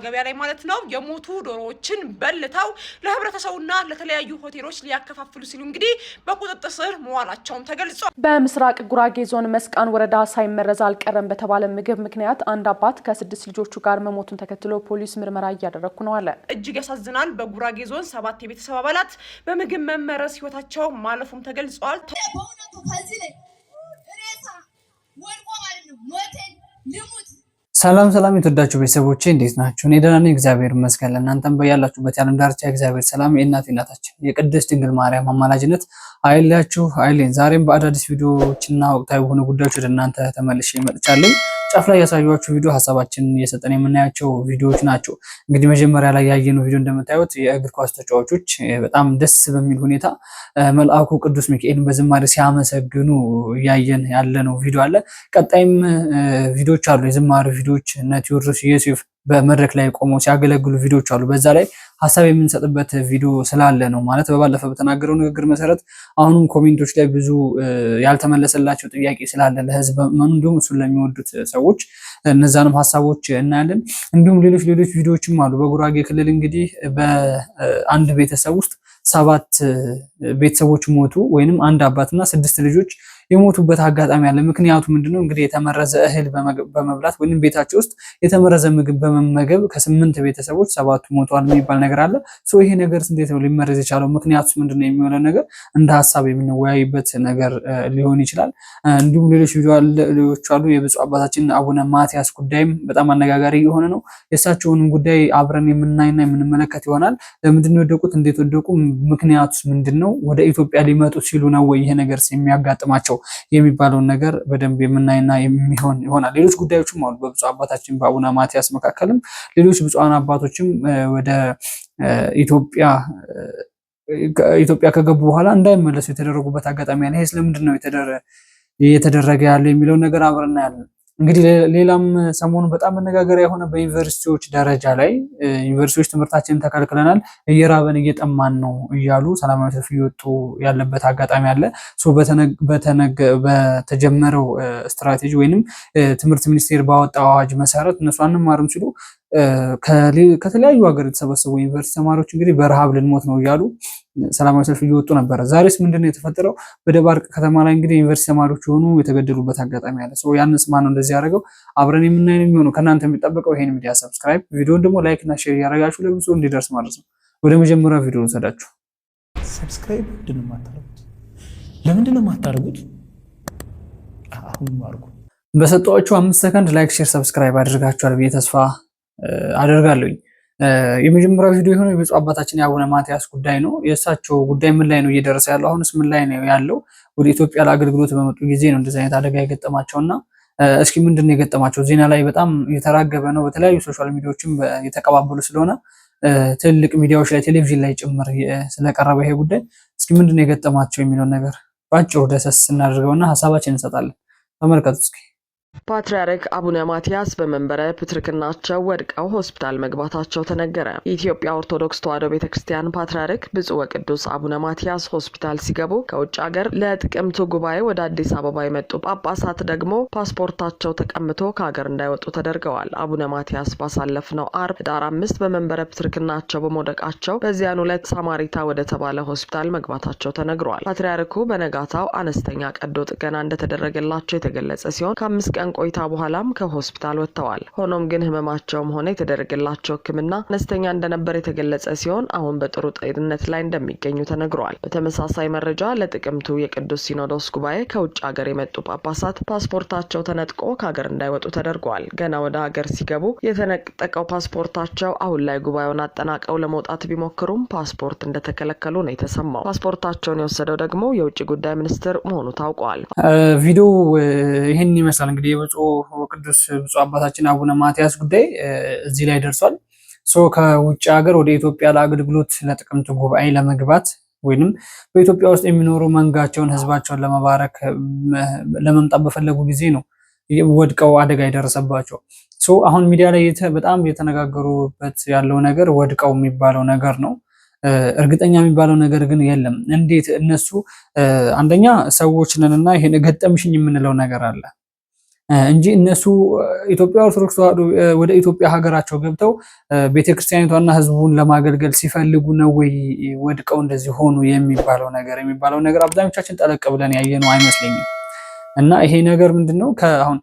ገበያ ላይ ማለት ነው የሞቱ ዶሮዎችን በልተው ለህብረተሰቡና ለተለያዩ ሆቴሎች ሊያከፋፍሉ ሲሉ እንግዲህ በቁጥጥር ስር መዋላቸውም ተገልጿል። በምስራቅ ጉራጌ ዞን መስቃን ወረዳ ሳይመረዝ አልቀረም በተባለ ምግብ ምክንያት አንድ አባት ከ6 ልጆቹ ጋር መሞቱን ተከትሎ ፖሊስ ምርመራ እያደረኩ ነው አለ። እጅግ ያሳዝናል። በጉራጌ ዞን 7 የቤተሰብ አባላት በምግብ መመረዝ ህይወታቸው ማለፉም ተገልጿል። ሰላም ሰላም የተወዳችሁ ቤተሰቦቼ እንዴት ናችሁ? እኔ ደህና ነኝ፣ እግዚአብሔር ይመስገን። እናንተም በያላችሁበት የዓለም ዳርቻ እግዚአብሔር ሰላም የእናታችን የቅድስት ድንግል ማርያም አማላጅነት አይለያችሁ አይለኝ። ዛሬም በአዳዲስ ቪዲዮዎችና ወቅታዊ የሆኑ ጉዳዮች ወደ እናንተ ተመልሼ መጥቻለሁ። ጫፍ ላይ ያሳዩዋችሁ ቪዲዮ ሀሳባችንን እየሰጠን የምናያቸው ቪዲዮዎች ናቸው። እንግዲህ መጀመሪያ ላይ ያየነው ቪዲዮ እንደምታዩት የእግር ኳስ ተጫዋቾች በጣም ደስ በሚል ሁኔታ መልአኩ ቅዱስ ሚካኤልን በዝማሬ ሲያመሰግኑ እያየን ያለነው ቪዲዮ አለ። ቀጣይም ቪዲዮዎች አሉ፣ የዝማሬ ቪዲዮዎች እነ ቴዎድሮስ ዮሴፍ በመድረክ ላይ ቆመው ሲያገለግሉ ቪዲዮዎች አሉ። በዛ ላይ ሀሳብ የምንሰጥበት ቪዲዮ ስላለ ነው ማለት በባለፈው በተናገረው ንግግር መሰረት አሁንም ኮሜንቶች ላይ ብዙ ያልተመለሰላቸው ጥያቄ ስላለ ለህዝብ እንዲሁም እሱን ለሚወዱት ሰዎች እነዛንም ሀሳቦች እናያለን። እንዲሁም ሌሎች ቪዲዮዎችም አሉ። በጉራጌ ክልል እንግዲህ በአንድ ቤተሰብ ውስጥ 7 ቤተሰቦች ሞቱ፣ ወይንም አንድ አባትና 6 ልጆች የሞቱበት አጋጣሚ አለ። ምክንያቱ ምንድነው? እንግዲህ የተመረዘ እህል በመብላት ወይንም ቤታቸው ውስጥ የተመረዘ ምግብ በመመገብ ከ8 ቤተሰቦች 7ቱ ሞተዋል የሚባል ነገር አለ። ይሄ ነገር እንዴት ነው ሊመረዝ የቻለው? ምክንያቱስ ምንድነው የሚሆነው ነገር እንደ ሀሳብ የምንወያይበት ነገር ሊሆን ይችላል። እንዲሁም ሌሎች ቪዲዮዎች አሉ። የብፁዕ አባታችን አቡነ ማትያስ ጉዳይም በጣም አነጋጋሪ የሆነ ነው። የእሳቸውንም ጉዳይ አብረን የምናይና የምንመለከት ይሆናል። ለምንድነው የወደቁት? እንዴት ወደቁ? ምክንያቱስ ምንድነው? ወደ ኢትዮጵያ ሊመጡ ሲሉ ነው ወይ ይሄ ነገር የሚያጋጥማቸው የሚባለውን ነገር በደንብ የምናይና የሚሆን ይሆናል። ሌሎች ጉዳዮችም አሉ። በብፁዕ አባታችን በአቡነ ማትያስ መካከልም ሌሎች ብፁዓን አባቶችም ወደ ኢትዮጵያ ከገቡ በኋላ እንዳይመለሱ የተደረጉበት አጋጣሚ አለ። ይሄ ስለምንድን ነው እየተደረገ ያለ የሚለው ነገር አብረን እናያለን። እንግዲህ ሌላም ሰሞኑን በጣም መነጋገሪያ የሆነ በዩኒቨርሲቲዎች ደረጃ ላይ ዩኒቨርሲቲዎች ትምህርታችንን ተከልክለናል፣ እየራበን እየጠማን ነው እያሉ ሰላማዊ ሰልፍ እየወጡ ያለበት አጋጣሚ አለ። በተጀመረው ስትራቴጂ ወይንም ትምህርት ሚኒስቴር ባወጣው አዋጅ መሰረት እነሱ አንማርም ሲሉ ከተለያዩ ሀገር የተሰበሰቡ ዩኒቨርሲቲ ተማሪዎች እንግዲህ በረሃብ ልንሞት ነው እያሉ ሰላማዊ ሰልፍ እየወጡ ነበረ። ዛሬስ ምንድነው የተፈጠረው? በደባርቅ ከተማ ላይ እንግዲህ ዩኒቨርሲቲ ተማሪዎች የሆኑ የተገደሉበት አጋጣሚ አለ። ያንስ ማን ነው እንደዚህ ያደረገው? አብረን የምናየው የሚሆነው። ከእናንተ የሚጠበቀው ይሄን ሚዲያ ሰብስክራይብ፣ ቪዲዮን ደግሞ ላይክ እና ሼር እያደረጋችሁ ለብዙ እንዲደርስ ማለት ነው። ወደ መጀመሪያው ቪዲዮ ወሰዳችሁ። ሰብስክራይብ ምንድነው የማታደርጉት? ለምንድነው የማታደርጉት? አሁን አድርጉ። በሰጧችሁ 5 ሰከንድ ላይክ፣ ሼር፣ ሰብስክራይብ አድርጋችኋል ብዬ ተስፋ አደርጋለሁኝ። የመጀመሪያው ቪዲዮ የሆነው የብፁዕ አባታችን የአቡነ ማትያስ ጉዳይ ነው። የእሳቸው ጉዳይ ምን ላይ ነው እየደረሰ ያለው? አሁንስ ምን ላይ ነው ያለው? ወደ ኢትዮጵያ ለአገልግሎት በመጡ ጊዜ ነው እንደዚህ አይነት አደጋ የገጠማቸውና እስኪ ምንድን ነው የገጠማቸው? ዜና ላይ በጣም የተራገበ ነው። በተለያዩ ሶሻል ሚዲያዎችም የተቀባበሉ ስለሆነ ትልቅ ሚዲያዎች ላይ ቴሌቪዥን ላይ ጭምር ስለቀረበ ይሄ ጉዳይ እስኪ ምንድን ነው የገጠማቸው የሚለውን ነገር ባጭሩ ደሰስ እናደርገውና ሀሳባችን እንሰጣለን። ተመልከቱ እስኪ። ፓትርያርክ አቡነ ማትያስ በመንበረ ፕትርክናቸው ወድቀው ሆስፒታል መግባታቸው ተነገረ። የኢትዮጵያ ኦርቶዶክስ ተዋሕዶ ቤተክርስቲያን ፓትርያርክ ብፁዕ ወቅዱስ አቡነ ማትያስ ሆስፒታል ሲገቡ ከውጭ ሀገር ለጥቅምቱ ጉባኤ ወደ አዲስ አበባ የመጡ ጳጳሳት ደግሞ ፓስፖርታቸው ተቀምቶ ከሀገር እንዳይወጡ ተደርገዋል። አቡነ ማትያስ ባሳለፍነው አርብ ህዳር 5 በመንበረ ፕትርክናቸው በመውደቃቸው በዚያን ዕለት ሳማሪታ ወደ ተባለ ሆስፒታል መግባታቸው ተነግሯል። ፓትርያርኩ በነጋታው አነስተኛ ቀዶ ጥገና እንደተደረገላቸው የተገለጸ ሲሆን ከ5 ቀን ቆይታ በኋላም ከሆስፒታል ወጥተዋል። ሆኖም ግን ህመማቸውም ሆነ የተደረገላቸው ሕክምና አነስተኛ እንደነበር የተገለጸ ሲሆን አሁን በጥሩ ጤንነት ላይ እንደሚገኙ ተነግሯል። በተመሳሳይ መረጃ ለጥቅምቱ የቅዱስ ሲኖዶስ ጉባኤ ከውጭ ሀገር የመጡ ጳጳሳት ፓስፖርታቸው ተነጥቆ ከሀገር እንዳይወጡ ተደርገዋል። ገና ወደ ሀገር ሲገቡ የተነጠቀው ፓስፖርታቸው አሁን ላይ ጉባኤውን አጠናቀው ለመውጣት ቢሞክሩም ፓስፖርት እንደተከለከሉ ነው የተሰማው። ፓስፖርታቸውን የወሰደው ደግሞ የውጭ ጉዳይ ሚኒስትር መሆኑ ታውቋል። ቪዲዮ ይህን ይመስላል። እንግዲህ የብፁዕ አባታችን አቡነ ማትያስ ጉዳይ እዚህ ላይ ደርሷል። ከውጭ ሀገር ወደ ኢትዮጵያ ለአገልግሎት ለጥቅምት ጉባኤ ለመግባት ወይንም በኢትዮጵያ ውስጥ የሚኖሩ መንጋቸውን ህዝባቸውን ለመባረክ ለመምጣት በፈለጉ ጊዜ ነው ወድቀው አደጋ የደረሰባቸው። አሁን ሚዲያ ላይ በጣም የተነጋገሩበት ያለው ነገር ወድቀው የሚባለው ነገር ነው። እርግጠኛ የሚባለው ነገር ግን የለም። እንዴት እነሱ አንደኛ ሰዎች ነንና ይሄን ገጠምሽኝ የምንለው ነገር አለ። እንጂ እነሱ ኢትዮጵያ ኦርቶዶክስ ተዋሕዶ ወደ ኢትዮጵያ ሀገራቸው ገብተው ቤተክርስቲያኒቷና ህዝቡን ለማገልገል ሲፈልጉ ነው ወይ ወድቀው እንደዚህ ሆኑ የሚባለው ነገር አብዛኞቻችን ጠለቅ ብለን ያየነው አይመስለኝም። እና ይሄ ነገር ምንድነው አሁን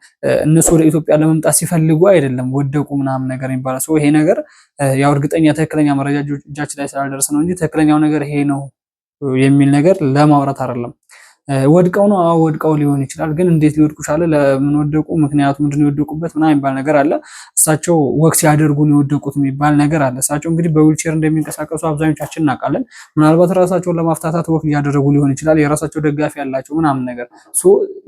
እነሱ ወደ ኢትዮጵያ ለመምጣት ሲፈልጉ አይደለም ወደቁ ምናምን ነገር የሚባለው ሰው ይሄ ነገር ያው እርግጠኛ ትክክለኛ መረጃ እጃችን ላይ ስላልደረሰ ነው እንጂ ትክክለኛው ነገር ይሄ ነው የሚል ነገር ለማውራት አይደለም። ወድቀው ነው ወድቀው ሊሆን ይችላል። ግን እንዴት ሊወድቁ ቻለ? ለምን ወደቁ? ምክንያቱ ምንድነው የወደቁበት ምናምን የሚባል ነገር አለ። እሳቸው ወክ ሲያደርጉ ነው የወደቁት የሚባል ነገር አለ። እሳቸው እንግዲህ በዊልቸር እንደሚንቀሳቀሱ አብዛኞቻችን እናውቃለን። ምናልባት ራሳቸውን ለማፍታታት ወክ እያደረጉ ሊሆን ይችላል። የራሳቸው ደጋፊ ያላቸው ምናምን ነገር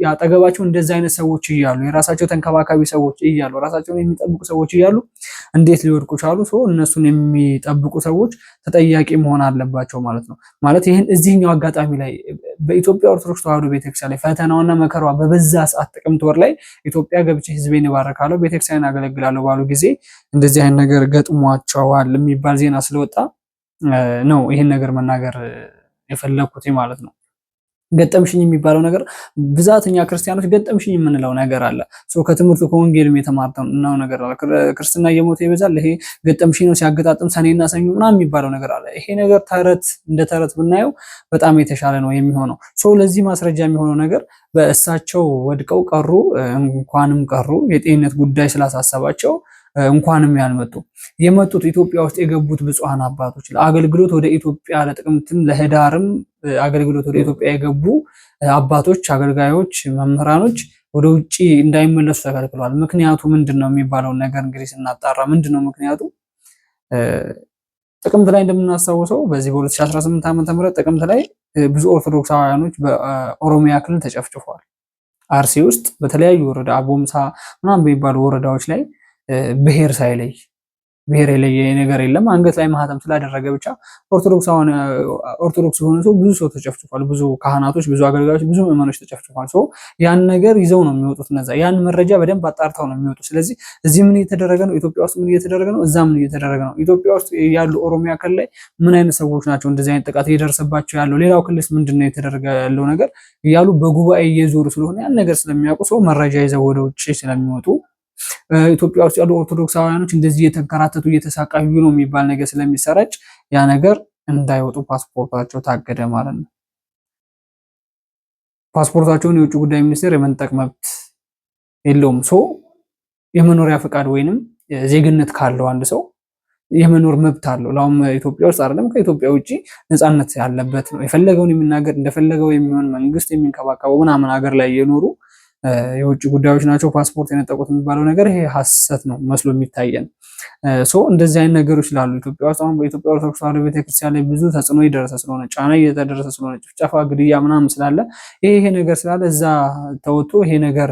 ያጠገባቸው እንደዚህ አይነት ሰዎች እያሉ የራሳቸው ተንከባካቢ ሰዎች እያሉ ራሳቸውን የሚጠብቁ ሰዎች እያሉ እንዴት ሊወድቁ ቻሉ? እነሱን የሚጠብቁ ሰዎች ተጠያቂ መሆን አለባቸው ማለት ነው። ማለት ይህን እዚህኛው አጋጣሚ ላይ በኢትዮጵያ ኦርቶዶክስ ተዋሕዶ ቤተክርስቲያን ላይ ፈተናውና መከሯ በበዛ ሰዓት ጥቅምት ወር ላይ ኢትዮጵያ ገብቼ ህዝቤን እባርካለሁ፣ ቤተክርስቲያን አገለግላለሁ ባሉ ጊዜ እንደዚህ አይነት ነገር ገጥሟቸዋል የሚባል ዜና ስለወጣ ነው ይህን ነገር መናገር የፈለኩት ማለት ነው። ገጠምሽኝ የሚባለው ነገር ብዛተኛ ክርስቲያኖች ገጠምሽኝ የምንለው ነገር አለ። ከትምህርቱ ከወንጌልም የተማርነው ነገር አለ። ክርስትና እየሞተ ይበዛል። ይሄ ገጠምሽኝ ነው ሲያገጣጥም ሰኔና ሰኞ ምናምን የሚባለው ነገር አለ። ይሄ ነገር እንደ ተረት ብናየው በጣም የተሻለ ነው የሚሆነው። ለዚህ ማስረጃ የሚሆነው ነገር በእሳቸው ወድቀው ቀሩ፣ እንኳንም ቀሩ የጤንነት ጉዳይ ስላሳሰባቸው እንኳንም ያልመጡ የመጡት ኢትዮጵያ ውስጥ የገቡት ብፁዓን አባቶች ለአገልግሎት ወደ ኢትዮጵያ ለጥቅምትም ለህዳርም አገልግሎት ወደ ኢትዮጵያ የገቡ አባቶች፣ አገልጋዮች፣ መምህራኖች ወደ ውጪ እንዳይመለሱ ተከልክለዋል። ምክንያቱ ምንድነው የሚባለውን ነገር እንግዲህ ስናጣራ ምንድነው ምክንያቱ ጥቅምት ላይ እንደምናስታውሰው በዚህ በ2018 ዓ.ም ጥቅምት ላይ ብዙ ኦርቶዶክሳውያኖች በኦሮሚያ ክልል ተጨፍጭፈዋል። አርሲ ውስጥ በተለያዩ ወረዳ አቦምሳ ምናምን በሚባሉ ወረዳዎች ላይ ብሔር ሳይለይ ብሔር የለየ ነገር የለም። አንገት ላይ ማህተም ስላደረገ ብቻ ኦርቶዶክስ የሆነ ሰው ብዙ ሰው ተጨፍጭፏል። ብዙ ካህናቶች፣ ብዙ አገልጋዮች፣ ብዙ ምዕመኖች ተጨፍጭፏል። ያን ነገር ይዘው ነው የሚወጡት። ያን መረጃ በደንብ አጣርተው ነው የሚወጡት። ስለዚህ እዚህ ምን እየተደረገ ነው? ኢትዮጵያ ውስጥ ምን እየተደረገ ነው? እዛ ምን እየተደረገ ነው? ኢትዮጵያ ውስጥ ያሉ ኦሮሚያ ክልል ላይ ምን አይነት ሰዎች ናቸው እንደዚህ አይነት ጥቃት እየደረሰባቸው ያለው? ሌላው ክልልስ ምንድነው እየተደረገ ያለው ነገር እያሉ በጉባኤ እየዞሩ ስለሆነ ያን ነገር ስለሚያውቁ ሰው መረጃ ይዘው ወደ ውጭ ስለሚወጡ ኢትዮጵያ ውስጥ ያሉ ኦርቶዶክሳውያኖች እንደዚህ እየተንከራተቱ እየተሳቃዩ ነው የሚባል ነገር ስለሚሰራጭ ያ ነገር እንዳይወጡ ፓስፖርታቸው ታገደ ማለት ነው። ፓስፖርታቸውን የውጭ ጉዳይ ሚኒስቴር የመንጠቅ መብት የለውም። የመኖሪያ ፈቃድ ወይንም ዜግነት ካለው አንድ ሰው የመኖር መብት አለው። ለአሁን ኢትዮጵያ ውስጥ አይደለም ከኢትዮጵያ ውጪ ነፃነት ያለበት ነው። የፈለገውን የሚናገር እንደፈለገው የሚሆን መንግስት የሚንከባከበው ምናምን ሀገር ላይ የኖሩ የውጭ ጉዳዮች ናቸው ፓስፖርት የነጠቁት የሚባለው ነገር ይሄ ሐሰት ነው መስሎ የሚታየን። እንደዚህ አይነት ነገሮች ስላሉ ኢትዮጵያ ውስጥ አሁን በኢትዮጵያ ኦርቶዶክስ ተዋሕዶ ቤተክርስቲያን ላይ ብዙ ተጽዕኖ እየደረሰ ስለሆነ ጫና እየተደረሰ ስለሆነ ጭፍጨፋ፣ ግድያ ምናምን ስላለ ይሄ ነገር ስላለ እዛ ተወጥቶ ይሄ ነገር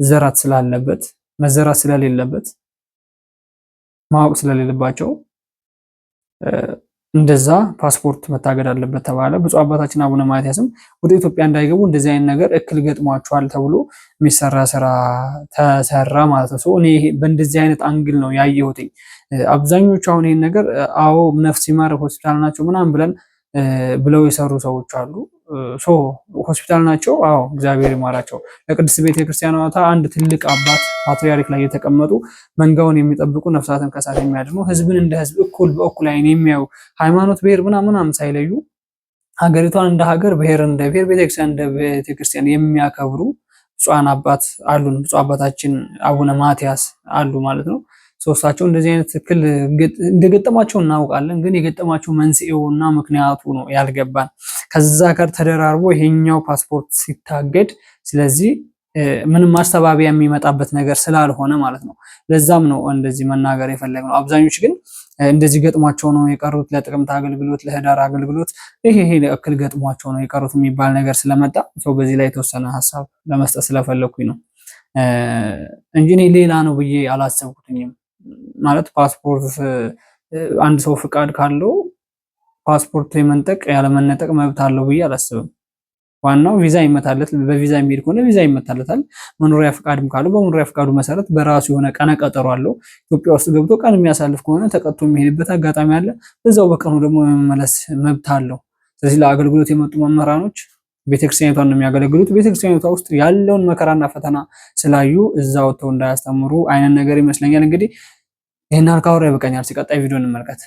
መዘራት ስለሌለበት ማወቅ ስለሌለባቸው እንደዛ ፓስፖርት መታገድ አለበት ተባለ። ብፁዕ አባታችን አቡነ ማትያስም ወደ ኢትዮጵያ እንዳይገቡ እንደዚህ አይነት ነገር እክል ገጥሟቸዋል ተብሎ የሚሰራ ስራ ተሰራ ማለት ነው። እኔ በእንደዚህ አይነት አንግል ነው ያየሁት። አብዛኞቹ አሁን ይሄን ነገር አዎ ነፍስ ይማር ሆስፒታል ናቸው ምናምን ብለው የሰሩ ሰዎች አሉ። ሆስፒታል ናቸው፣ አዎ እግዚአብሔር ይማራቸው። ለቅድስት ቤተክርስቲያኗ አንድ ትልቅ አባት ፓትርያርክ ላይ የተቀመጡ መንጋውን የሚጠብቁ ነፍሳትን ከሳት የሚያድኑ ህዝብን እንደ ህዝብ እኩል በእኩል አይን የሚያዩ ሃይማኖት፣ ብሔር ምናምን ሳይለዩ ሀገሪቷን እንደ ሀገር፣ ብሔር እንደ ብሔር፣ ቤተክርስቲያን እንደ ቤተክርስቲያን የሚያከብሩ ብፁዓን አባት አሉን። ብፁዕ አባታችን አቡነ ማትያስ አሉ ማለት ነው። ሶስታቸው እንደዚህ አይነት እክል እንደገጠማቸው እናውቃለን። ግን የገጠማቸው መንስኤውና ምክንያቱ ነው ያልገባን። ከዛ ጋር ተደራርቦ ይሄኛው ፓስፖርት ሲታገድ ስለዚህ ምንም ማስተባበያ የሚመጣበት ነገር ስላልሆነ ማለት ነው። ለዛም ነው እንደዚህ መናገር የፈለግነው። አብዛኞች ግን እንደዚህ ገጥሟቸው ነው የቀሩት ለጥቅምት አገልግሎት፣ ለህዳር አገልግሎት ይሄ እክል ገጥሟቸው ነው የቀሩት የሚባል ነገር ስለመጣ በዚህ ላይ የተወሰነ ሀሳብ ለመስጠት ስለፈለኩኝ ነው እንጂ እኔ ሌላ ነው ብዬ አላሰብኩትኝም። ማለት ፓስፖርት አንድ ሰው ፍቃድ ካለው ፓስፖርት የመንጠቅ ያለመነጠቅ መብት አለው ብዬ አላስብም። ዋናው ቪዛ ይመታለት፣ በቪዛ የሚሄድ ከሆነ ቪዛ ይመታለታል። መኖሪያ ፍቃድም ካለው በመኖሪያ ፍቃዱ መሰረት በራሱ የሆነ ቀነ ቀጠሮ አለው። ኢትዮጵያ ውስጥ ገብቶ ቀን የሚያሳልፍ ከሆነ ተቀጥቶ የሚሄድበት አጋጣሚ አለ። በዛው በቀኑ ደግሞ የመመለስ መብት አለው። ስለዚህ ለአገልግሎት የመጡ መምህራኖች ቤተክርስቲያኒቷን ነው የሚያገለግሉት። ቤተክርስቲያኒቷ ውስጥ ያለውን መከራና ፈተና ስላዩ እዛ ወጥተው እንዳያስተምሩ አይነት ነገር ይመስለኛል። እንግዲህ ይሄን አልካወራ ይበቃኛል። ሲቀጣይ ቪዲዮ እንመልከት።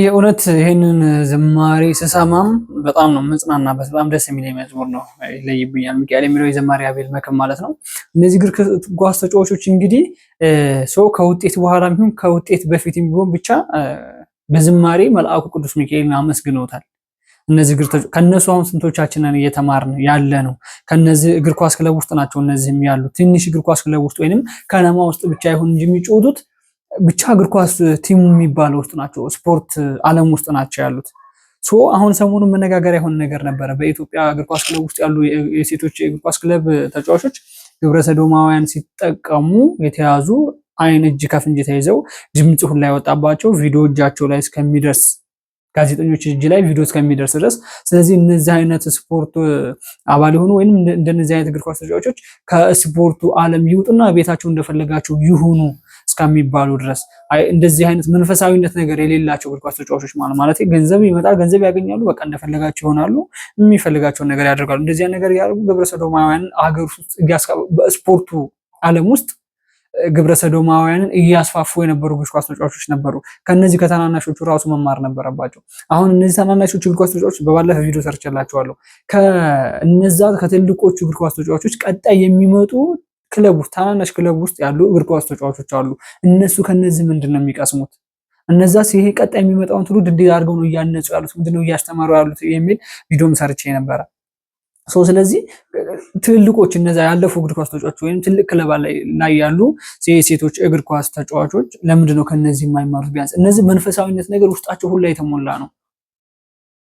የእውነት ይሄንን ዝማሬ ስሰማም በጣም ነው መጽናናበት። በጣም ደስ የሚል መዝሙር ነው። ይለይብኛል ሚካኤል የሚለው የዘማሪ አቤል መክም ማለት ነው። እነዚህ እግር ኳስ ተጫዋቾች እንግዲህ ሰው ከውጤት በኋላ ቢሆን ከውጤት በፊት ቢሆን ብቻ በዝማሬ መልአኩ ቅዱስ ሚካኤልን አመስግነውታል። እነዚህ እግር ተጫዋቾች ከነሱ አሁን ስንቶቻችንን እየተማርን ያለ ነው። ከነዚህ እግር ኳስ ክለብ ውስጥ ናቸው እነዚህም ያሉ ትንሽ እግር ኳስ ክለብ ውስጥ ወይንም ከነማ ውስጥ ብቻ ይሁን እንጂ የሚጫወቱት ብቻ እግር ኳስ ቲም የሚባለው ውስጥ ናቸው። ስፖርት ዓለም ውስጥ ናቸው ያሉት። አሁን ሰሞኑን መነጋገሪያ የሆነ ነገር ነበረ። በኢትዮጵያ እግር ኳስ ክለብ ውስጥ ያሉ የሴቶች የእግር ኳስ ክለብ ተጫዋቾች ግብረ ሰዶማውያን ሲጠቀሙ የተያዙ አይን እጅ ከፍንጅ ተይዘው ድምጽ ሁላ ያወጣባቸው ቪዲዮ እጃቸው ላይ እስከሚደርስ ጋዜጠኞች እጅ ላይ ቪዲዮ እስከሚደርስ ድረስ። ስለዚህ እነዚህ አይነት ስፖርት አባል የሆኑ ወይንም እንደነዚህ አይነት እግር ኳስ ተጫዋቾች ከስፖርቱ ዓለም ይውጡና ቤታቸው እንደፈለጋቸው ይሁኑ እስከሚባሉ ድረስ እንደዚህ አይነት መንፈሳዊነት ነገር የሌላቸው እግር ኳስ ተጫዋቾች ማለት ገንዘብ ይመጣል፣ ገንዘብ ያገኛሉ፣ በቃ እንደፈለጋቸው ይሆናሉ፣ የሚፈልጋቸውን ነገር ያደርጋሉ። እንደዚህ ነገር ያደርጉ ግብረ ሰዶማውያን ሀገር ውስጥ በስፖርቱ ዓለም ውስጥ ግብረ ሰዶማውያንን እያስፋፉ የነበሩ እግር ኳስ ተጫዋቾች ነበሩ። ከነዚህ ከተናናሾቹ ራሱ መማር ነበረባቸው። አሁን እነዚህ ታናናሾቹ እግር ኳስ ተጫዋቾች በባለፈ ቪዲዮ ሰርቼላችኋለሁ። ከነዛ ከትልቆቹ እግር ኳስ ተጫዋቾች ቀጣይ የሚመጡ ክለብ ውስጥ ታናናሽ ክለብ ውስጥ ያሉ እግር ኳስ ተጫዋቾች አሉ። እነሱ ከነዚህ ምንድነው የሚቀስሙት? እነዛስ ይሄ ቀጣይ የሚመጣውን ትውልድ እንዴት አድርገው ነው እያነጹ ያሉት? ምንድነው እያስተማሩ ያሉት የሚል ቪዲዮም ሰርቼ ነበረ። ስለዚህ ትልቆች እነዛ ያለፉ እግር ኳስ ተጫዋቾች ወይም ትልቅ ክለብ ላይ ያሉ የሴቶች እግር ኳስ ተጫዋቾች ለምንድነው ከነዚህ የማይማሩት? ቢያንስ እነዚህ መንፈሳዊነት ነገር ውስጣቸው ሁላ የተሞላ ነው።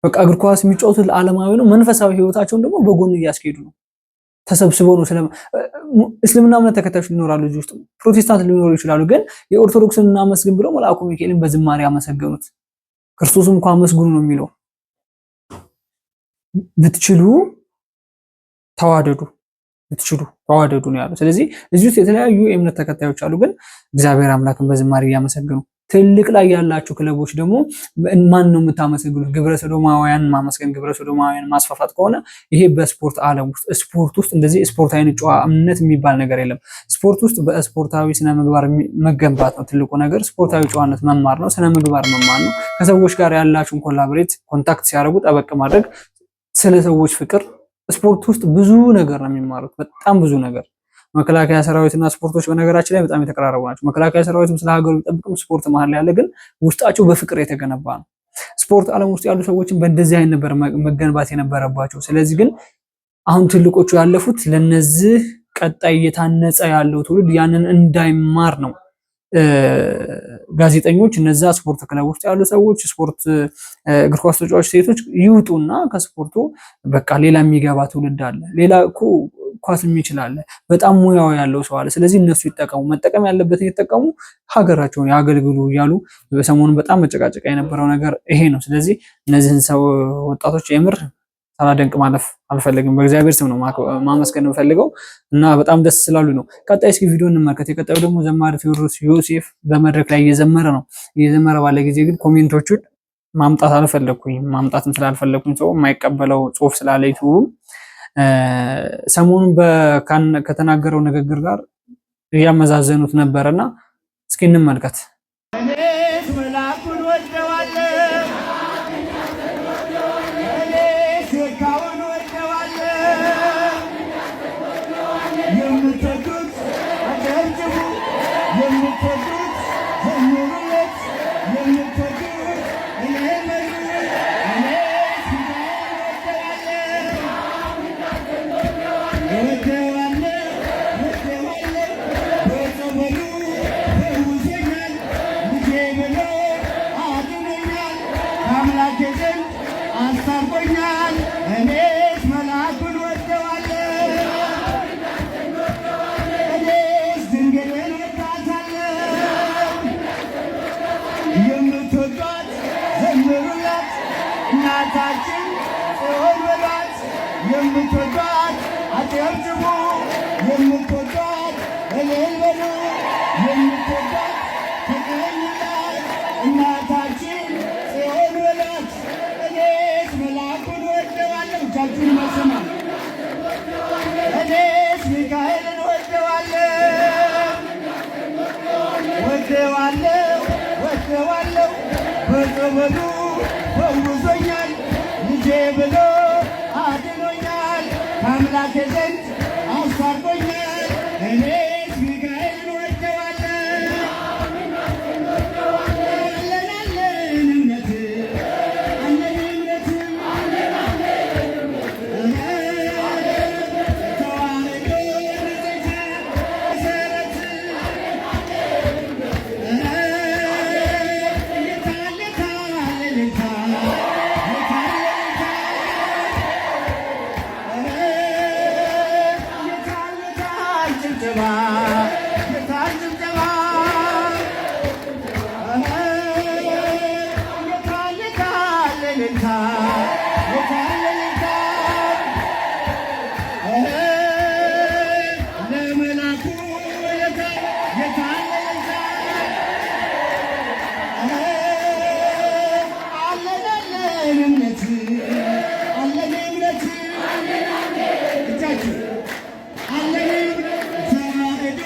በቃ እግር ኳስ የሚጫወቱት ለዓለማዊ ነው። መንፈሳዊ ህይወታቸውን ደግሞ በጎን እያስኬዱ ነው። ተሰብስበው ነው። እስልምና እምነት ተከታዮች ሊኖራሉ፣ እዚህ ውስጥ ፕሮቴስታንት ሊኖሩ ይችላሉ። ግን የኦርቶዶክስን እናመስግን ብለው መልአኩ ሚካኤልን በዝማሬ ያመሰገኑት። ክርስቶስም እንኳን አመስግኑ ነው የሚለው። ብትችሉ ተዋደዱ፣ ብትችሉ ተዋደዱ ነው ያለው። ስለዚህ እዚህ ውስጥ የተለያዩ የእምነት ተከታዮች አሉ። ግን እግዚአብሔር አምላክን በዝማሬ እያመሰገኑ ትልቅ ላይ ያላችሁ ክለቦች ደግሞ ማን ነው የምታመሰግኑት? ግብረ ሰዶማውያን ማመስገን፣ ግብረ ሰዶማውያን ማስፋፋት ከሆነ ይሄ በስፖርት ዓለም ውስጥ ስፖርት ውስጥ እንደዚህ ስፖርታዊ ጨዋነት የሚባል ነገር የለም። ስፖርት ውስጥ በስፖርታዊ ስነ ምግባር መገንባት ነው ትልቁ ነገር። ስፖርታዊ ጨዋነት መማር ነው፣ ስነ ምግባር መማር ነው። ከሰዎች ጋር ያላችሁን ኮንታክት ሲያደርጉ ጠበቅ ማድረግ፣ ስለ ሰዎች ፍቅር። ስፖርት ውስጥ ብዙ ነገር ነው የሚማሩት፣ በጣም ብዙ ነገር። መከላከያ ሰራዊትና ስፖርቶች በነገራችን ላይ በጣም የተቀራረቡ ናቸው። መከላከያ ሰራዊትም ስለ ሀገሩ ቢጠብቅም ስፖርት መሀል ያለ ግን ውስጣቸው በፍቅር የተገነባ ነው። ስፖርት ዓለም ውስጥ ያሉ ሰዎችን በእንደዚህ አይነት ነበር መገንባት የነበረባቸው። ስለዚህ ግን አሁን ትልቆቹ ያለፉት ለነዚህ ቀጣይ እየታነጸ ያለው ትውልድ ያንን እንዳይማር ነው። ጋዜጠኞች እነዛ ስፖርት ክለብ ውስጥ ያሉ ሰዎች ስፖርት እግር ኳስ ተጫዋች ሴቶች ይውጡና ከስፖርቱ በቃ ሌላ የሚገባ ትውልድ አለ። ሌላ እኮ ኳስ የሚችላል በጣም ሙያው ያለው ሰው አለ። ስለዚህ እነሱ ይጠቀሙ፣ መጠቀም ያለበትን ይጠቀሙ፣ ሀገራቸውን ያገልግሉ እያሉ በሰሞኑ በጣም መጨቃጨቃ የነበረው ነገር ይሄ ነው። ስለዚህ እነዚህን ሰው ወጣቶች የምር ሳላደንቅ ማለፍ አልፈልግም። በእግዚአብሔር ስም ነው ማመስገን የምፈልገው እና በጣም ደስ ስላሉ ነው። ቀጣይ እስኪ ቪዲዮ እንመልከት። የቀጣዩ ደግሞ ዘማሪ ቴዎድሮስ ዮሴፍ በመድረክ ላይ እየዘመረ ነው። እየዘመረ ባለ ጊዜ ግን ኮሜንቶቹን ማምጣት አልፈለኩኝም። ማምጣትም ስላልፈለኩኝ ሰው የማይቀበለው ጽሁፍ ስላለ ዩቲዩብ ሰሞኑን ከተናገረው ንግግር ጋር እያመዛዘኑት ነበርና እስኪ እንመልከት። እናታችን ጽዮን በሏት፣ የምትወዷት አጨብጭቡ፣ የምትወዷት እልል በሉ፣ የምትወዷት ተቀኙላት። እናታችን ጽዮን በሏት። እኔስ መልአኩን ወደዋለሁ፣ እጃችሁን መስማ። እኔስ ሚካኤልን ወደዋለሁ፣ በጸበሉ ፈውሶኛል፣ ልጄ ብሎ አድኖኛል፣ ከአምላኬ ዘንድ አስታርቆኛል። እኔስ ሚካኤልን ወደዋለሁ። አለን እምነት ተዋህዶ መሰረት ተዋህዶ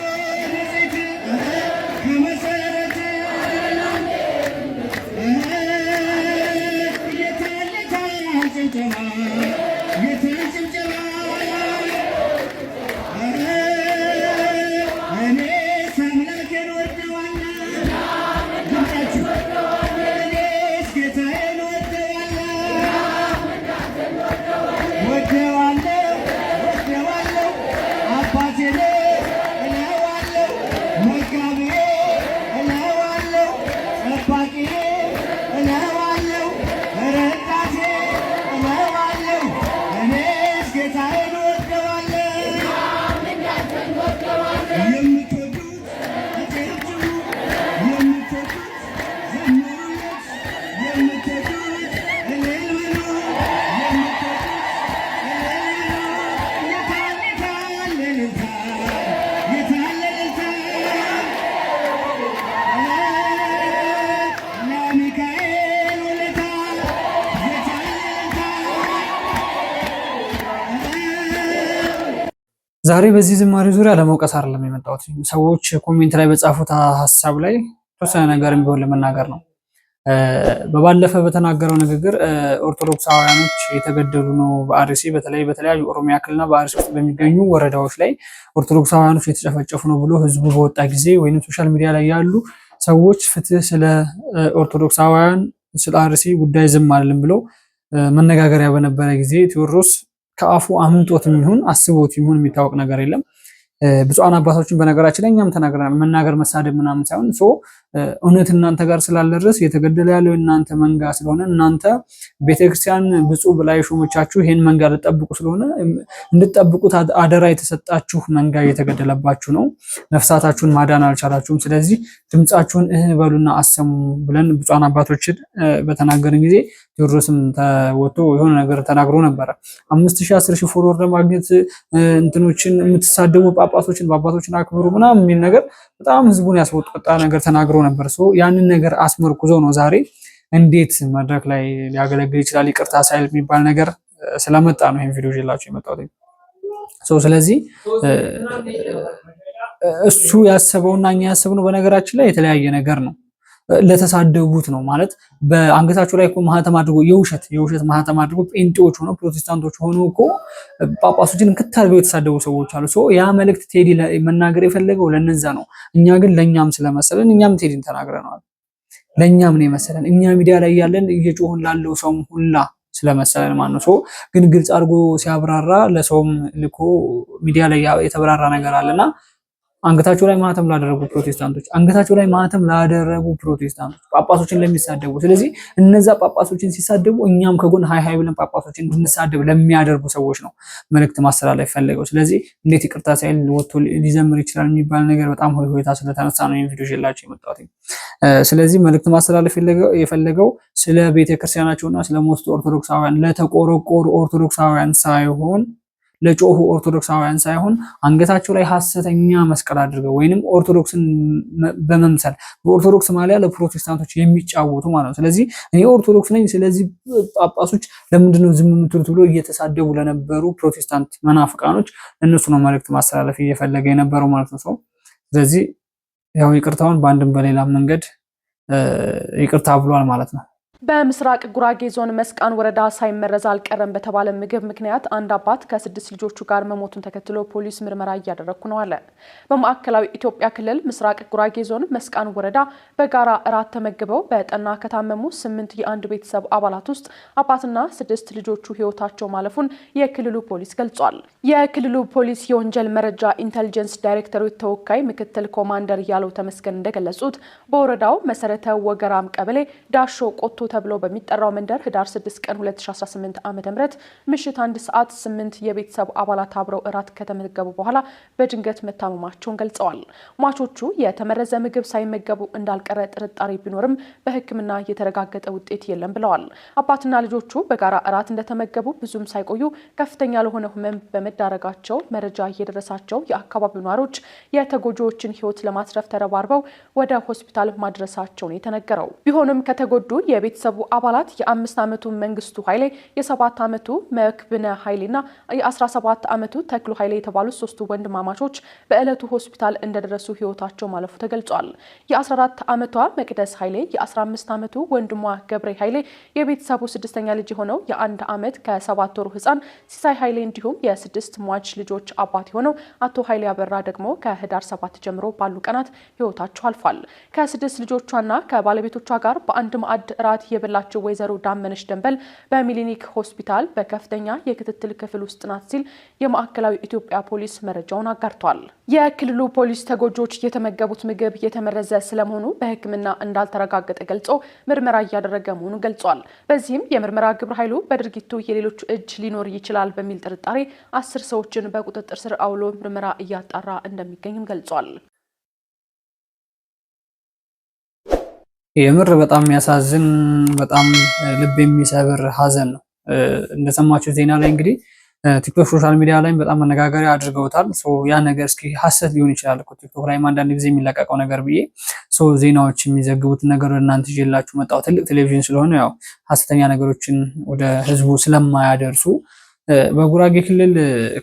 ዛሬ በዚህ ዝማሬ ዙሪያ ለመውቀስ አይደለም የመጣሁት። ሰዎች ኮሜንት ላይ በጻፉት ሀሳብ ላይ ተወሰነ ነገር ቢሆን ለመናገር ነው። በባለፈ በተናገረው ንግግር ኦርቶዶክሳውያኖች የተገደሉ ነው በአርሲ በተለይ በተለያዩ ኦሮሚያ ክልልና በአርሲ ውስጥ በሚገኙ ወረዳዎች ላይ ኦርቶዶክሳውያኖች የተጨፈጨፉ ነው ብሎ ህዝቡ በወጣ ጊዜ ወይም ሶሻል ሚዲያ ላይ ያሉ ሰዎች ፍትህ ስለ ኦርቶዶክሳውያን ስለ አርሲ ጉዳይ ዝም አልልም ብሎ መነጋገሪያ በነበረ ጊዜ ቴዎድሮስ ከአፉ አምንጦት ይሁን አስቦት ይሁን የሚታወቅ ነገር የለም። ብፁዓን አባቶችን በነገራችን ላይ እኛም ተናግረናል። መናገር መሳደብ ምናምን ሳይሆን እውነት እናንተ ጋር ስላለ ድረስ የተገደለ ያለው እናንተ መንጋ ስለሆነ እናንተ ቤተክርስቲያን ብፁዕ ብላ የሾመቻችሁ ይሄን መንጋ ልጠብቁ ስለሆነ እንድትጠብቁት አደራ የተሰጣችሁ መንጋ እየተገደለባችሁ ነው። ነፍሳታችሁን ማዳን አልቻላችሁም። ስለዚህ ድምጻችሁን በሉና አሰሙ ብለን ብፁዓን አባቶችን በተናገርን ጊዜ ቴዎድሮስም ተወጥቶ የሆነ ነገር ተናግሮ ነበረ። 5000 10000 ፎሎወር ለማግኘት እንትኖችን የምትሳደቡ ጳጳሶችን አክብሩ ምናምን የሚል ነገር በጣም ህዝቡን ያስወጣ ነገር ተናግሮ ነበር። ያንን ነገር አስመርኩዞ ነው ዛሬ እንዴት መድረክ ላይ ሊያገለግል ይችላል ይቅርታ ሳይል የሚባል ነገር ስለመጣ ነው ይሄን ቪዲዮ ይዤላችሁ የመጣሁት። ስለዚህ እሱ ያሰበውና እኛ ያሰብነው በነገራችን ላይ የተለያየ ነገር ነው። ለተሳደቡት ነው ማለት በአንገታቸው ላይ እኮ ማህተም አድርጎ የውሸት ማህተም አድርጎ ጴንጤዎች ሆነው ፕሮቴስታንቶች ሆነው እኮ ጳጳሶችን እንክታርገው የተሳደቡ ሰዎች አሉ። ያ መልእክት ቴዲ መናገር የፈለገው ለነዛ ነው። እኛ ግን ለኛም ስለመሰለን እኛም ቴዲን ተናግረናል። ለኛም ነው የመሰለን እኛ ሚዲያ ላይ ያለን እየጮህን ላለው ሰውም ሁላ ስለመሰለን ማለት ነው። ግን ግልጽ አድርጎ ሲያብራራ ለሰውም ልኮ ሚዲያ ላይ የተብራራ ነገር አለና አንገታቸው ላይ ማህተም ላደረጉ ፕሮቴስታንቶች ጳጳሶችን ለሚሳደቡ፣ ስለዚህ እነዛ ጳጳሶችን ሲሳደቡ እኛም ከጎን ሃይ ብለን ጳጳሶችን እንድንሳደብ ለሚያደርጉ ሰዎች ነው መልእክት ማስተላለፍ ፈለገው። ስለዚህ እንዴት ይቅርታ ሳይል ወጥቶ ሊዘምር ይችላል የሚባል ነገር በጣም ሆይታ ስለተነሳ ነው ይሄን ቪዲዮ ይዤላችሁ የመጣሁት። ስለዚህ መልእክት ማስተላለፍ የፈለገው ስለ ቤተክርስቲያናቸውና ስለ ሞስት ኦርቶዶክሳውያን ለተቆረቆሩ ኦርቶዶክሳውያን ሳይሆን ለጮሁ ኦርቶዶክሳውያን ሳይሆን አንገታቸው ላይ ሐሰተኛ መስቀል አድርገው ወይንም ኦርቶዶክስን በመምሰል በኦርቶዶክስ ማሊያ ለፕሮቴስታንቶች የሚጫወቱ ማለት ነው። ስለዚህ እኔ ኦርቶዶክስ ነኝ፣ ስለዚህ ጳጳሶች ለምንድነው ዝም የምትሉት ብሎ እየተሳደቡ ለነበሩ ፕሮቴስታንት መናፍቃኖች እነሱ ነው መልእክት ማስተላለፍ እየፈለገ የነበረው ማለት ነው። ስለዚህ ያው ይቅርታውን በአንድም በሌላ መንገድ ይቅርታ ብሏል ማለት ነው። በምስራቅ ጉራጌ ዞን መስቃን ወረዳ ሳይመረዝ አልቀረም በተባለ ምግብ ምክንያት አንድ አባት ከ6 ልጆቹ ጋር መሞቱን ተከትሎ ፖሊስ ምርመራ እያደረኩ ነው አለ። በማዕከላዊ ኢትዮጵያ ክልል ምስራቅ ጉራጌ ዞን መስቃን ወረዳ በጋራ እራት ተመግበው በጠና ከታመሙ 8 የአንድ ቤተሰብ አባላት ውስጥ አባትና 6 ልጆቹ ህይወታቸው ማለፉን የክልሉ ፖሊስ ገልጿል። የክልሉ ፖሊስ የወንጀል መረጃ ኢንተሊጀንስ ዳይሬክተሮች ተወካይ ምክትል ኮማንደር ያለው ተመስገን እንደገለጹት በወረዳው መሰረተ ወገራም ቀበሌ ዳሾ ቆቶ ተብሎ በሚጠራው መንደር ህዳር 6 ቀን 2018 ዓ.ም ምሽት 1 ሰዓት 8 የቤተሰብ አባላት አብረው እራት ከተመገቡ በኋላ በድንገት መታመማቸውን ገልጸዋል። ሟቾቹ የተመረዘ ምግብ ሳይመገቡ እንዳልቀረ ጥርጣሬ ቢኖርም በሕክምና የተረጋገጠ ውጤት የለም ብለዋል። አባትና ልጆቹ በጋራ እራት እንደተመገቡ ብዙም ሳይቆዩ ከፍተኛ ለሆነ ህመም በመዳረጋቸው መረጃ የደረሳቸው የአካባቢው ነዋሪዎች የተጎጂዎችን ህይወት ለማትረፍ ተረባርበው ወደ ሆስፒታል ማድረሳቸውን የተነገረው ቢሆንም ከተጎዱ የቤተሰቡ አባላት የ5 ዓመቱ መንግስቱ ኃይሌ፣ የ7 ዓመቱ መክብነ ኃይሌና የ17 ዓመቱ ተክሉ ኃይሌ የተባሉት 3 ወንድማማቾች በዕለቱ ሆስፒታል እንደደረሱ ህይወታቸው ማለፉ ተገልጿል። የ14 ዓመቷ መቅደስ ኃይሌ፣ የ15 ዓመቱ ወንድሟ ገብሬ ኃይሌ፣ የቤተሰቡ 6ኛ ልጅ የሆነው የ1 ዓመት ከ7 ወሩ ህፃን ሲሳይ ኃይሌ እንዲሁም የ6 ሟች ልጆች አባት የሆነው አቶ ኃይሌ አበራ ደግሞ ከህዳር 7 ጀምሮ ባሉ ቀናት ህይወታቸው አልፏል። ከ6 ልጆቿና ከባለቤቶቿ ጋር በአንድ ማዕድ ራት የበላቸው ወይዘሮ ዳመነሽ ደንበል በሚሊኒክ ሆስፒታል በከፍተኛ የክትትል ክፍል ውስጥ ናት ሲል የማዕከላዊ ኢትዮጵያ ፖሊስ መረጃውን አጋርቷል። የክልሉ ፖሊስ ተጎጂዎች የተመገቡት ምግብ የተመረዘ ስለመሆኑ በሕክምና እንዳልተረጋገጠ ገልጾ ምርመራ እያደረገ መሆኑን ገልጿል። በዚህም የምርመራ ግብረ ኃይሉ በድርጊቱ የሌሎቹ እጅ ሊኖር ይችላል በሚል ጥርጣሬ 10 ሰዎችን በቁጥጥር ስር አውሎ ምርመራ እያጣራ እንደሚገኝም ገልጿል። የምር በጣም የሚያሳዝን በጣም ልብ የሚሰብር ሀዘን ነው። እንደሰማችሁ ዜና ላይ እንግዲህ ቲክቶክ ሶሻል ሚዲያ ላይ በጣም መነጋገሪያ አድርገውታል። ያ ነገር እስኪ ሀሰት ሊሆን ይችላል እኮ ቲክቶክ ላይ አንዳንድ ጊዜ የሚለቀቀው ነገር ብዬ ዜናዎች የሚዘግቡት ነገር ወደ እናንተ ይዤላችሁ መጣሁ። ትልቅ ቴሌቪዥን ስለሆነ ያው ሀሰተኛ ነገሮችን ወደ ህዝቡ ስለማያደርሱ በጉራጌ ክልል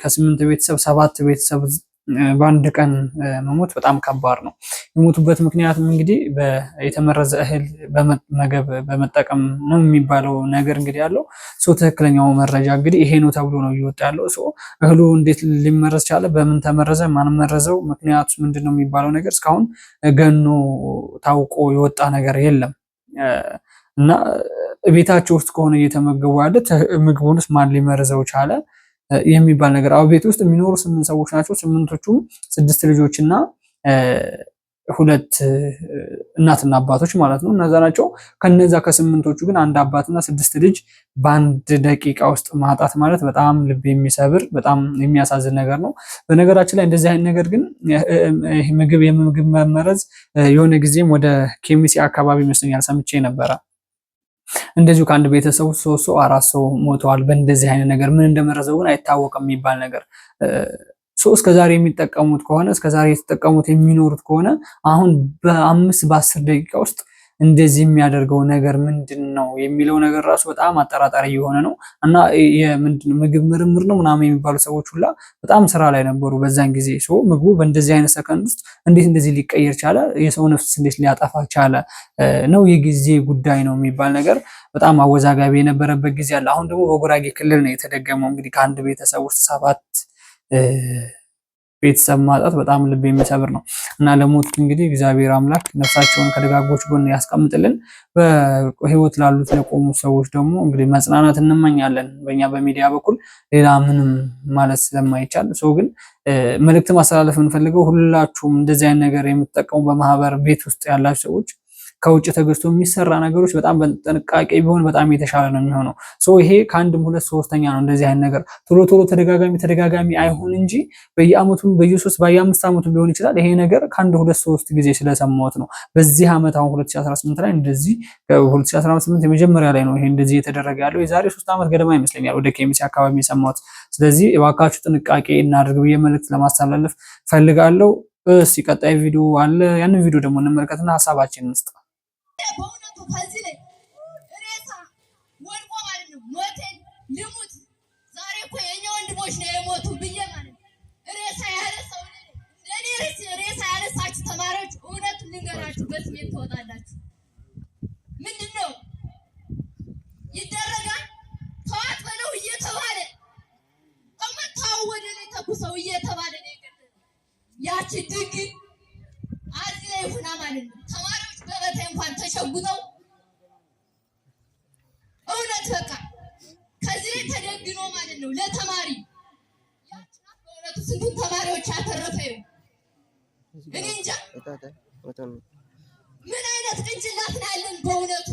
ከ8 ቤተሰብ 7 ቤተሰብ በአንድ ቀን መሞት በጣም ከባድ ነው። የሞቱበት ምክንያትም እንግዲህ የተመረዘ እህል በመጠቀም ነው የሚባለው ነገር እንግዲህ ያለው ሰው ትክክለኛው መረጃ እንግዲህ ይሄ ነው ተብሎ ነው እየወጣ ያለው። ሰው እህሉ እንዴት ሊመረዝ ቻለ? በምን ተመረዘ? ማን መረዘው? ምክንያቱ ምንድነው የሚባለው ነገር እስካሁን ገኖ ታውቆ የወጣ ነገር የለም። እና ቤታቸው ውስጥ ከሆነ እየተመገቡ ያለ ምግቡንስ ማን ሊመርዘው ቻለ የሚባል ነገር። አዎ ቤት ውስጥ የሚኖሩ 8 ሰዎች ናቸው። 8ቶቹም 6 ልጆችና 2 እናትና አባቶች ማለት ነው። እነዛ ናቸው። ከነዛ ከ8ቶቹ ግን አንድ አባትና 6 ልጅ በአንድ ደቂቃ ውስጥ ማጣት ማለት በጣም ልብ የሚሰብር በጣም የሚያሳዝን ነገር ነው። በነገራችን ላይ እንደዚህ አይነት ነገር ግን የምግብ መመረዝ የሆነ ጊዜም ወደ ኬሚሴ አካባቢ ይመስለኛል ሰምቼ ነበረ። እንደዚሁ ከአንድ ቤተሰብ 3 ሰው 4 ሰው ሞተዋል። በእንደዚህ አይነት ነገር ምን እንደመረዘው ግን አይታወቅም የሚባል ነገር እስከዛሬ የሚጠቀሙት ከሆነ እስከዛሬ የተጠቀሙት የሚኖሩት ከሆነ አሁን በ5 በ10 ደቂቃ ውስጥ እንደዚህ የሚያደርገው ነገር ምንድን ነው የሚለው ነገር ራሱ በጣም አጠራጣሪ የሆነ ነው። እና ምግብ ምርምር ነው ምናምን የሚባሉ ሰዎች ሁላ በጣም ስራ ላይ ነበሩ በዛን ጊዜ። ምግቡ በእንደዚህ አይነት ሰከንድ ውስጥ እንዴት እንደዚህ ሊቀየር ቻለ? የሰው ነፍስ እንዴት ሊያጠፋ ቻለ? ነው የጊዜ ጉዳይ ነው የሚባል ነገር በጣም አወዛጋቢ የነበረበት ጊዜ አለ። አሁን ደግሞ በጉራጌ ክልል ነው የተደገመው። እንግዲህ ከአንድ ቤተሰብ ውስጥ 7 ቤተሰብ ማጣት በጣም ልብ የሚሰብር ነው። እና ለሞቱት እንግዲህ እግዚአብሔር አምላክ ነፍሳቸውን ከደጋጎች ጎን ያስቀምጥልን። በህይወት ላሉት ለቆሙ ሰዎች ደግሞ እንግዲህ መጽናናት እንመኛለን በእኛ በሚዲያ በኩል ሌላ ምንም ማለት ስለማይቻል። ግን መልእክት ማስተላለፍ የምንፈልገው ሁላችሁም እንደዚህ አይነት ነገር የምትጠቀሙ በማህበር ቤት ውስጥ ያላችሁ ሰዎች ከውጭ ተገዝቶ የሚሰራ ነገሮች በጣም በጥንቃቄ ቢሆን በጣም የተሻለ ነው የሚሆነው። ይሄ ከአንድም 2-3ኛ ነው እንደዚህ አይነት ነገር ቶሎ ተደጋጋሚ አይሆን እንጂ በየአመቱም በየ5 አመቱ ሊሆን ይችላል። ይሄ ነገር ከአንድ 2-3 ጊዜ ስለሰማሁት ነው። በዚህ አመት አሁን 2018 ላይ እንደዚህ 2018 የመጀመሪያ ላይ ነው ይሄ እንደዚህ የተደረገ ያለው። የዛሬ 3 አመት ገደማ ይመስለኛል ወደ ኬሚሴ አካባቢ የሰማሁት። ስለዚህ እባካችሁ ጥንቃቄ እናድርግ ብዬ መልእክት ለማስተላለፍ ፈልጋለሁ። ቀጣይ ቪዲዮ አለ። ያንን ቪዲዮ ደግሞ እንመልከትና ሀሳባችንን እንስጥ። በእውነቱ ከዚህ ላይ ሬሳ ወድቆ ማለት ነው ሞቴን ልሙት ዛሬ እኮ የኛ ወንድሞች ነው የሞቱ ብዬ ማለት ነው። ሬሳ ያነሳው ለኔ ሬሳ ያነሳችሁ ተማሪዎች እውነቱን ልንገራችሁ በስሜት ትወጣላችሁ። ምንድነው ይደረጋል? ተዋት በለው እየተባለ ተመታው ወደ ላይ ተኩሰው እየተባለ ነው የገደለው። ያቺ ድግ አዚ ላይ ሆና ማለት ነው ተማሪዎች በበታይ እንኳን ተሸጉጠው እውነት በቃ ከዚህ ላይ ተደግኖ ማለት ነው ለተማሪ ያችናት በእውነቱ ስንቱን ተማሪዎች ያተረፈው እኔ እንጃ ምን አይነት ቅንጭላት ነው ያለን በእውነቱ።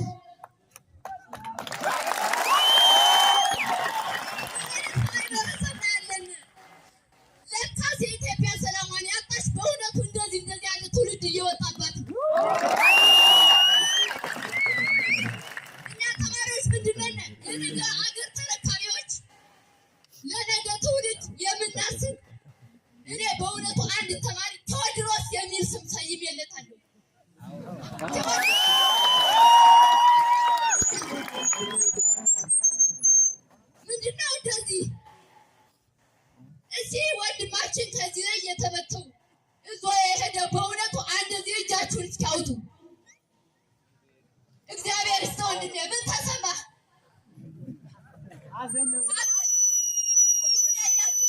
ለካስ የኢትዮጵያ ሰላሟን ያጣች በእውነቱ እንደዚህ ያለ ትውልድ እየወጣባት እኛ ተማሪዎች ምንድነን የነገ አገር ተረካቢዎች ለነገ ትውልድ የምናስብ እኔ በእውነቱ አንድ ተማሪ ቴዎድሮስ የሚል ስም ሰይሜለታለሁ። ምንድነው እንደዚህ እዚህ ወንድማችን ከዚህ ላይ እየተመተው እዞ የሄደ በእውነቱ አንድ ዚህ እጃችሁን እስኪያውጡ እግዚአብሔር ይስጠው። ወንድሜ ምን ተሰማህ?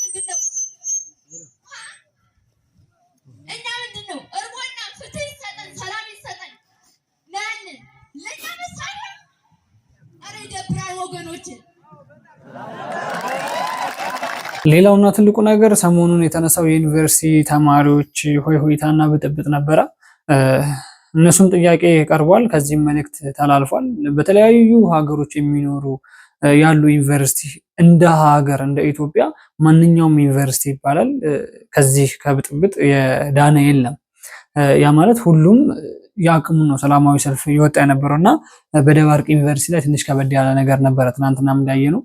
ምንድነው እኛ ምንድነው እርቦና ፍትህ ይሰጠን ሰላም ይሰጠን ነን ለኛ መሳሪያ። ኧረ ይደብራል ወገኖችን። ሌላውና ትልቁ ነገር ሰሞኑን የተነሳው የዩኒቨርሲቲ ተማሪዎች ሆይሆይታና ብጥብጥ ነበረ። እነሱም ጥያቄ ቀርቧል። ከዚህም መልእክት ተላልፏል። በተለያዩ ሀገሮች የሚኖሩ ያሉ ዩኒቨርሲቲ እንደ ሀገር እንደ ኢትዮጵያ ማንኛውም ዩኒቨርሲቲ ይባላል ከዚህ ከብጥብጥ የዳነ የለም። ያ ማለት ሁሉም የአቅሙ ነው ሰላማዊ ሰልፍ ይወጣ የነበረውና በደባርቅ ዩኒቨርሲቲ ላይ ትንሽ ከበድ ያለ ነገር ነበረ። ትናንትናም እንዳየነው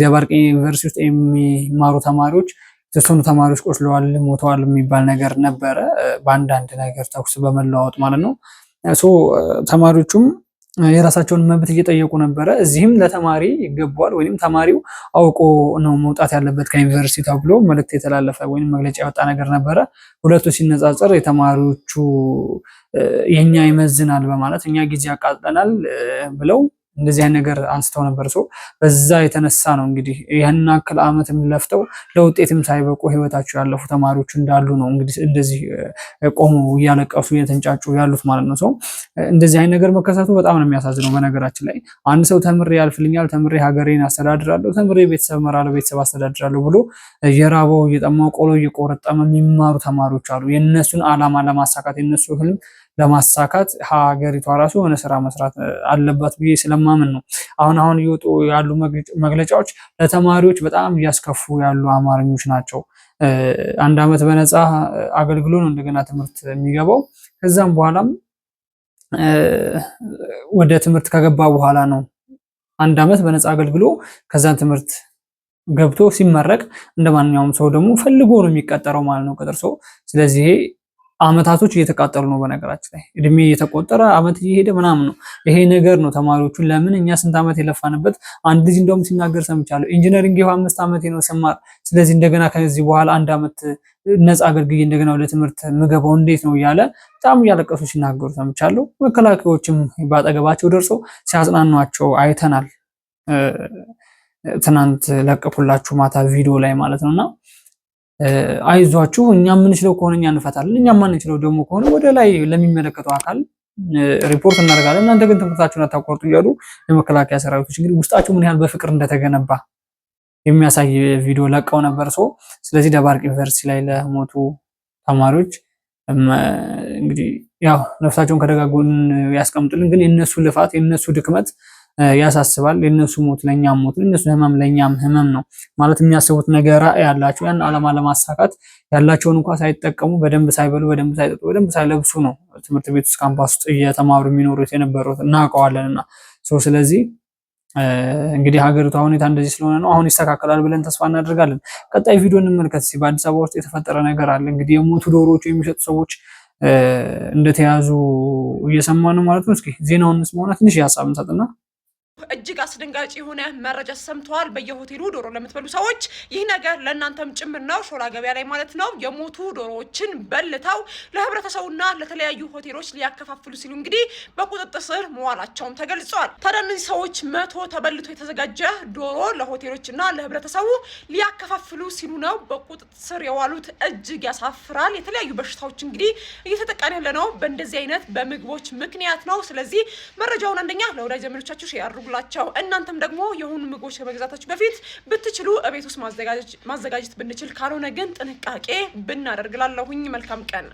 ደባርቅ ዩኒቨርሲቲ ውስጥ የሚማሩ ተማሪዎች የተወሰኑ ተማሪዎች ቆስለዋል፣ ሞተዋል የሚባል ነገር ነበረ። በአንዳንድ ነገር ተኩስ በመለዋወጥ ማለት ነው። ተማሪዎቹም የራሳቸውን መብት እየጠየቁ ነበረ። እዚህም ለተማሪ ይገባዋል ወይም ተማሪው አውቆ ነው መውጣት ያለበት ከዩኒቨርሲቲ ተብሎ መልእክት የተላለፈ ወይም መግለጫ የወጣ ነገር ነበረ። ሁለቱ ሲነጻጸር የተማሪዎቹ የኛ ይመዝናል በማለት እኛ ጊዜ ያቃጥለናል ብለው እንደዚህ አይነት ነገር አንስተው ነበር። ሰው በዛ የተነሳ ነው እንግዲህ ይሄን አክል ዓመትም ለፍተው ለውጤትም ሳይበቁ ህይወታቸው ያለፉ ተማሪዎች እንዳሉ ነው እንግዲህ እንደዚህ ቆመው እያለቀሱ እየተንጫጩ ያሉት ማለት ነው። ሰው እንደዚህ አይነት ነገር መከሰቱ በጣም ነው የሚያሳዝነው። በነገራችን ላይ አንድ ሰው ተምሬ ያልፍልኛል፣ ተምሬ ሀገሬን አስተዳድራለሁ፣ ተምሬ ቤተሰብ እመራለሁ፣ ቤተሰብ አስተዳድራለሁ ብሎ እየራበው እየጠማው ቆሎ እየቆረጠመ የሚማሩ ተማሪዎች አሉ። የነሱን ዓላማ ለማሳካት የነሱ ህልም ለማሳካት ሀገሪቷ ራሱ የሆነ ስራ መስራት አለባት ብዬ ስለማምን ነው። አሁን እየወጡ ያሉ መግለጫዎች ለተማሪዎች በጣም እያስከፉ ያሉ አማርኞች ናቸው። 1 ዓመት በነፃ አገልግሎ ነው እንደገና ትምህርት የሚገባው። ከዛም በኋላም ወደ ትምህርት ከገባ በኋላ ነው 1 ዓመት በነፃ አገልግሎ ከዛን ትምህርት ገብቶ ሲመረቅ እንደማንኛውም ሰው ደግሞ ፈልጎ ነው የሚቀጠረው ማለት ነው ቅጥር ሰው። ስለዚህ አመታቶች እየተቃጠሉ ነው። በነገራችን ላይ እድሜ እየተቆጠረ አመት እየሄደ ምናምን ነው። ይሄ ነገር ነው ተማሪዎቹን ለምን እኛ ስንት አመት የለፋንበት። አንድ ልጅ እንደውም ሲናገር ሰምቻለሁ። ኢንጂነሪንግ ይኸው 5 ዓመቴ ነው ስማር፣ ስለዚህ እንደገና ከዚህ በኋላ 1 ዓመት ነፃ አገልግዬ እንደገና ወደ ትምህርት ምገባው እንዴት ነው እያለ በጣም እያለቀሱ ሲናገሩ ሰምቻለሁ። መከላከያዎችም ባጠገባቸው ደርሰው ሲያጽናኗቸው አይተናል። ትናንት ለቀቁላችሁ ማታ ቪዲዮ ላይ ማለት ነውና አይዟችሁ እኛ የምንችለው ከሆነ እኛ እንፈታለን፣ እኛ የማንችለው ደግሞ ከሆነ ወደ ላይ ለሚመለከተው አካል ሪፖርት እናደርጋለን፣ እናንተ ግን ትምህርታችሁን አታቋርጡ እያሉ የመከላከያ ሰራዊቶች እንግዲህ ውስጣቸው ምን ያህል በፍቅር እንደተገነባ የሚያሳይ ቪዲዮ ለቀው ነበር። ስለዚህ ደባርቅ ዩኒቨርሲቲ ላይ ለሞቱ ተማሪዎች እንግዲህ ያው ነፍሳቸውን ከደጋጎን ያስቀምጡልን። ግን የነሱ ልፋት የነሱ ድክመት ያሳስባል። የነሱ ሞት ለኛም ሞት፣ የነሱ ህመም ለኛም ህመም ነው ማለት የሚያስቡት ነገር ያላቸው ያን ዓላማ ለማሳካት ያላቸውን እንኳን ሳይጠቀሙ በደንብ ሳይበሉ በደንብ ሳይጠጡ በደንብ ሳይለብሱ ነው ትምህርት ቤት ውስጥ ካምፓስ ውስጥ እየተማሩ የሚኖሩት የነበሩት እናውቀዋለንና ስለዚህ እንግዲህ ሀገሪቷ ሁኔታ እንደዚህ ስለሆነ ነው። አሁን ይስተካከላል ብለን ተስፋ እናደርጋለን። ቀጣይ ቪዲዮ እንመልከት። በአዲስ አበባ ውስጥ የተፈጠረ ነገር አለ። እንግዲህ የሞቱ ዶሮዎች የሚሸጡ ሰዎች እንደተያዙ እየሰማን ነው ማለት ነው። እስኪ ዜናውን እንስማውና ትንሽ ሀሳብ እንሰጥና እጅግ አስደንጋጭ የሆነ መረጃ ሰምተዋል። በየሆቴሉ ዶሮ ለምትበሉ ሰዎች ይህ ነገር ለእናንተም ጭምር ነው። ሾላ ገበያ ላይ ማለት ነው የሞቱ ዶሮዎችን በልተው ለህብረተሰቡና ለተለያዩ ሆቴሎች ሊያከፋፍሉ ሲሉ እንግዲህ በቁጥጥር ስር መዋላቸውም ተገልጿል። ታዲያ እነዚህ ሰዎች 100 ተበልቶ የተዘጋጀ ዶሮ ለሆቴሎችና ለህብረተሰቡ ሊያከፋፍሉ ሲሉ ነው በቁጥጥር ስር የዋሉት። እጅግ ያሳፍራል። የተለያዩ በሽታዎች እንግዲህ እየተጠቃን ያለ ነው በእንደዚህ አይነት በምግቦች ምክንያት ነው። ስለዚህ መረጃውን አንደኛ ለወዳጅ ዘመዶቻችሁ ሼር ላቸው እናንተም ደግሞ የሆኑ ምግቦች ከመግዛታችሁ በፊት ብትችሉ እቤት ውስጥ ማዘጋጀት ብንችል፣ ካልሆነ ግን ጥንቃቄ ብናደርግላለሁኝ። መልካም ቀን።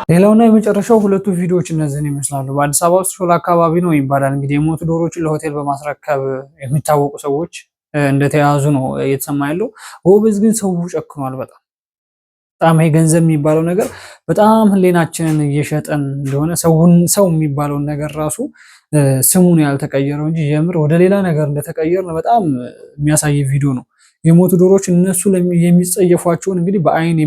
ሌላውና የመጨረሻው ሁለቱ ቪዲዮዎች እነዚህን ይመስላሉ። በአዲስ አበባ ውስጥ ሾላ አካባቢ ነው ይባላል እንግዲህ የሞቱ ዶሮዎችን ለሆቴል በማስረከብ የሚታወቁ ሰዎች እንደተያዙ ነው እየተሰማ ያለው። ጎበዝ ግን ሰው ጨክኗል በጣም ይሄ ገንዘብ የሚባለው ነገር በጣም ህሊናችንን እየሸጠን እንደሆነ ሰው የሚባለውን ነገር ራሱ ስሙን ያልተቀየረው እንጂ የምር ወደ ሌላ ነገር እንደተቀየረ በጣም የሚያሳይ ቪዲዮ ነው። የሞቱ ዶሮዎች እነሱ የሚጸየፏቸውን እንግዲህ በአይን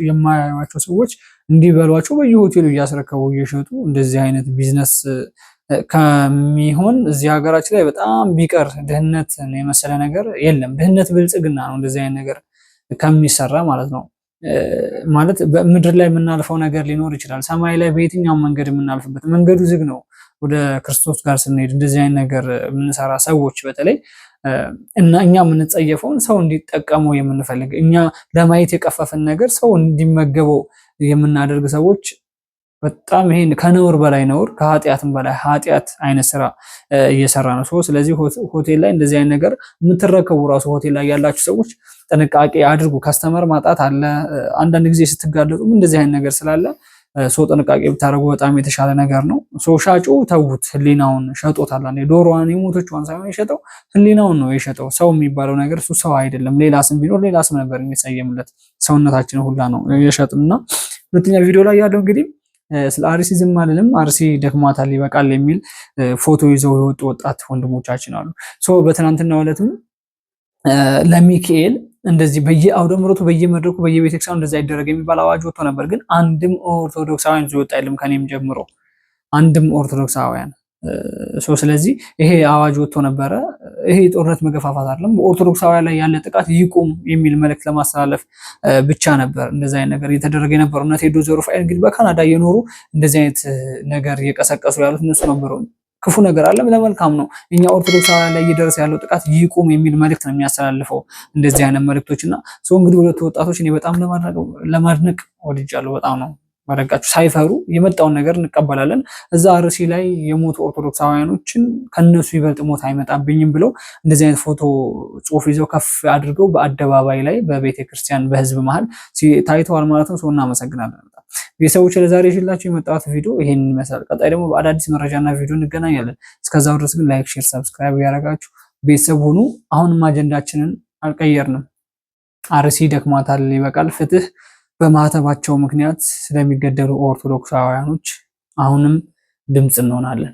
የማያዩቸው ሰዎች እንዲበሏቸው በየሆቴሉ እያስረከቡ እየሸጡ እንደዚህ አይነት ቢዝነስ ከሚሆን እዚህ ሀገራችን ላይ በጣም ቢቀር ድህነት የመሰለ ነገር የለም። ድህነት ብልጽግና ነው እንደዚህ አይነት ነገር ከሚሰራ ማለት ነው። ማለት በምድር ላይ የምናልፈው ነገር ሊኖር ይችላል። ሰማይ ላይ በየትኛው መንገድ የምናልፍበት መንገዱ ዝግ ነው። ወደ ክርስቶስ ጋር ስንሄድ እንደዚህ አይነት ነገር የምንሰራ ሰዎች በተለይ እና እኛ የምንጸየፈውን ሰው እንዲጠቀመው የምንፈልግ እኛ ለማየት የቀፈፈን ነገር ሰው እንዲመገበው የምናደርግ ሰዎች በጣም ይሄን ከነውር በላይ ነውር ከኃጢአትም በላይ ኃጢአት አይነት ስራ እየሰራ ነው። ስለዚህ ሆቴል ላይ እንደዚህ አይነት ነገር የምትረከቡ ራሱ ሆቴል ላይ ያላችሁ ሰዎች ጥንቃቄ አድርጉ። ካስተመር ማጣት አለ። አንዳንድ ጊዜ ስትጋለጡም እንደዚህ አይነት ነገር ስላለ ሰው ጥንቃቄ ብታደርጉ በጣም የተሻለ ነገር ነው። ሰው ሻጩ ተውት፣ ህሊናውን ሸጦታል። ዶሮዋን የሞተችዋን ሳይሆን የሸጠው ህሊናውን ነው የሸጠው። ሰው የሚባለው ነገር እሱ ሰው አይደለም። ሌላ ስም ቢኖር ሌላ ስም ነበር የሚሰየምለት። ሰውነታችን ሁላ ነው የሸጥና ሁለተኛ ቪዲዮ ላይ ያለው እንግዲህ ስለ አርሲ ዝም አልልም፣ አርሲ ደክሟታል ይበቃል የሚል ፎቶ ይዘው የወጡ ወጣት ወንድሞቻችን አሉ። በትናንትናው ዕለትም ለሚካኤል እንደዚህ በየአውደ ምሕረቱ በየመድረኩ በየቤተክርስቲያኑ እንደዛ ይደረግ የሚባል አዋጅ ወጥቶ ነበር። ግን አንድም ኦርቶዶክሳውያን ይወጣ የለም ከኔም ጀምሮ አንድም ኦርቶዶክሳውያን። ስለዚህ ይሄ አዋጅ ወጥቶ ነበረ። ይሄ ጦርነት መገፋፋት አይደለም፣ በኦርቶዶክሳውያን ላይ ያለ ጥቃት ይቁም የሚል መልእክት ለማስተላለፍ ብቻ ነበር እንደዚህ አይነት ነገር እየተደረገ የነበረው። እና ቴዶ ዘሩፋኤል እንግዲህ በካናዳ እየኖሩ እንደዚህ አይነት ነገር እየቀሰቀሱ ያሉት እነሱ ነበሩ። ክፉ ነገር አለም ለመልካም ነው። እኛ ኦርቶዶክሳውያን ላይ እየደረሰ ያለው ጥቃት ይቁም የሚል መልእክት ነው የሚያስተላልፈው እንደዚህ አይነት መልእክቶችና እንግዲህ ሁለቱ ወጣቶች እኔ በጣም ለማድነቅ ወድጃለሁ። በጣም ነው ማደንቃችሁ። ሳይፈሩ የመጣውን ነገር እንቀበላለን። እዛ አርሲ ላይ የሞቱ ኦርቶዶክሳውያኖችን ከነሱ ይበልጥ ሞት አይመጣብኝም ብለው እንደዚህ አይነት ፎቶ ጽሑፍ ይዘው ከፍ አድርገው በአደባባይ ላይ በቤተክርስቲያን በህዝብ መሃል ታይተዋል ማለት ነው። እናመሰግናለን። ቤተሰቦች ለዛሬ ይዤላችሁ የመጣሁት ቪዲዮ ይሄንን ይመስላል። ቀጣይ ደግሞ በአዳዲስ መረጃና ቪዲዮ እንገናኛለን። እስከዛው ድረስ ግን ላይክ፣ ሼር፣ ሰብስክራይብ ያደረጋችሁ ቤተሰብ ሁኑ። አሁንም አጀንዳችንን አልቀየርንም። አርሲ ደክሟታል ይበቃል። ፍትህ በማህተባቸው ምክንያት ስለሚገደሉ ኦርቶዶክሳውያኖች አሁንም ድምጽ እንሆናለን።